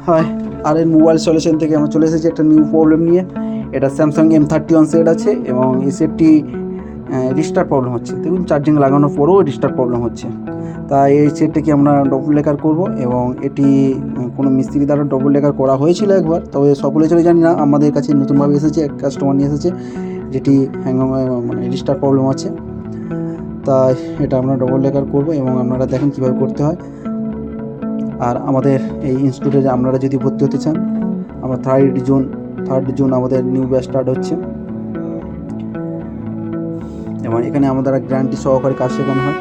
হয় আর এর mobile solution থেকে আমরা চলে এসেছি একটা নিউ প্রবলেম নিয়ে। এটা স্যামসাং M31 সেট আছে এবং এই সেটটি রিস্টার্ট প্রবলেম হচ্ছে। দেখুন চার্জিং লাগানোর পরেও রিস্টার্ট প্রবলেম হচ্ছে। তাই এই সেটটিকে আমরা ডবল লেকার করব এবং এটি কোনো মিস্ত্রি দ্বারা ডবল লেকার করা হয়েছিল একবার, তবে সকলে চলে জানি না, আমাদের কাছে নতুনভাবে এসেছে, এক কাস্টমার নিয়ে এসেছে যেটি মানে রিস্টার্ট প্রবলেম আছে। তাই এটা আমরা ডবল লেকার করব এবং আপনারা দেখেন কীভাবে করতে হয়। আর আমাদের এই ইনস্টিটিউটে আপনারা যদি ভর্তি হতে চান, আমরা থার্ড জুন আমাদের নিউ ব্যাচ স্টার্ট হচ্ছে এবং এখানে আমাদের গ্যারান্টি সহকারে কাজ শেখানো হয়।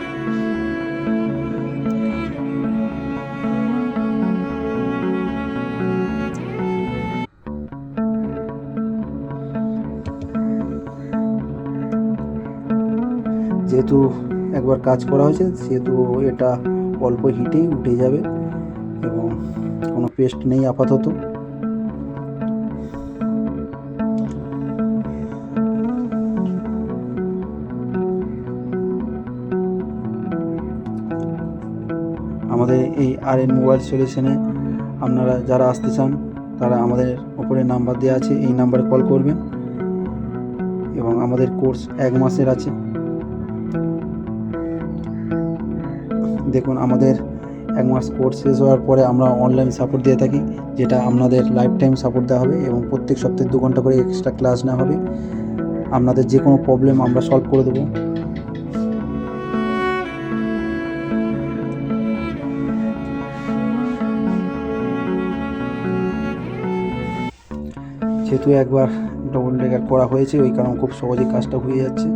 যেহেতু একবার কাজ করা হয়েছে সেহেতু এটা অল্প হিটেই উঠে যাবে এবং কোনো পেস্ট নেই আপাতত। আমাদের এই RN মোবাইল সলিউশনে আপনারা যারা আসতে চান তারা আমাদের উপরে নাম্বার দেওয়া আছে, এই নাম্বারে কল করবেন এবং আমাদের কোর্স 1 মাসের আছে। দেখুন আমাদের 1 মাস কোর্স শেষ হওয়ার পরে আমরা অনলাইন সাপোর্ট দিয়ে থাকি, যেটা আপনাদের লাইফ টাইম সাপোর্ট দেওয়া হবে এবং প্রত্যেক সপ্তাহে 2 ঘন্টা করে এক্সট্রা ক্লাস নেওয়া হবে। আপনাদের যে কোনো প্রবলেম আমরা সলভ করে দেবো। যেহেতু একবার ডবল লেকার করা হয়েছে ওই কারণে খুব সহজে কাজটা হয়ে যাচ্ছে।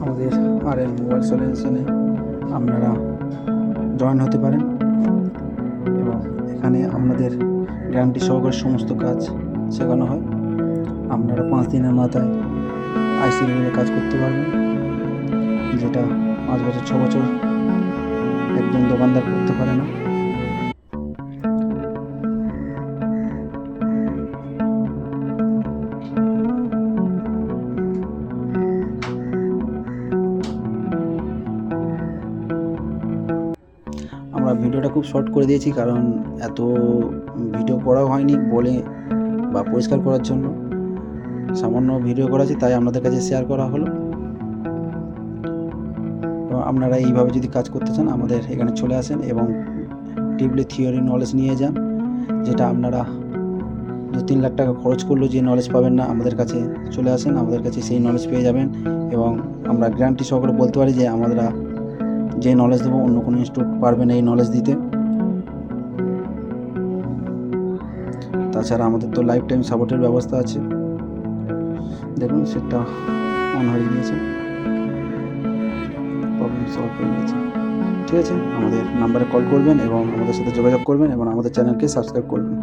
আমাদের RN মোবাইল সলিউশনে আপনারা জয়েন হতে পারেন এবং এখানে আপনাদের গ্যারান্টি সহকারে সমস্ত কাজ শেখানো হয়। আপনারা 5 দিনের মাথায় আইসি লেভেলে কাজ করতে পারবেন, যেটা 5 বছর 6 বছর একজন দোকানদার করতে পারে না। আমরা ভিডিওটা খুব শর্ট করে দিয়েছি কারণ এত ভিডিও করা হয়নি বলে বা পরিষ্কার করার জন্য সামান্য ভিডিও করা আছে, তাই আপনাদের কাছে শেয়ার করা হলো। আপনারা এইভাবে যদি কাজ করতে চান আমাদের এখানে চলে আসেন এবং ডিপলি থিওরি নলেজ নিয়ে যান, যেটা আপনারা 2-3 লাখ টাকা খরচ করলেও যে নলেজ পাবেন না, আমাদের কাছে চলে আসেন, আমাদের কাছে সেই নলেজ পেয়ে যাবেন এবং আমরা গ্যারান্টি সহকারে বলতে পারি যে আমরা যে নলেজ দেবো অন্য কোনো ইনস্টিটিউট পারবে না এই নলেজ দিতে। তাছাড়া আমাদের তো লাইফ টাইম সাপোর্টের ব্যবস্থা আছে। দেখুন সেটা অন হয়ে গিয়েছে, প্রবলেম সলভ হয়ে গেছে। ঠিক আছে, আমাদের নাম্বারে কল করবেন এবং আমাদের সাথে যোগাযোগ করবেন এবং আমাদের চ্যানেলকে সাবস্ক্রাইব করবেন।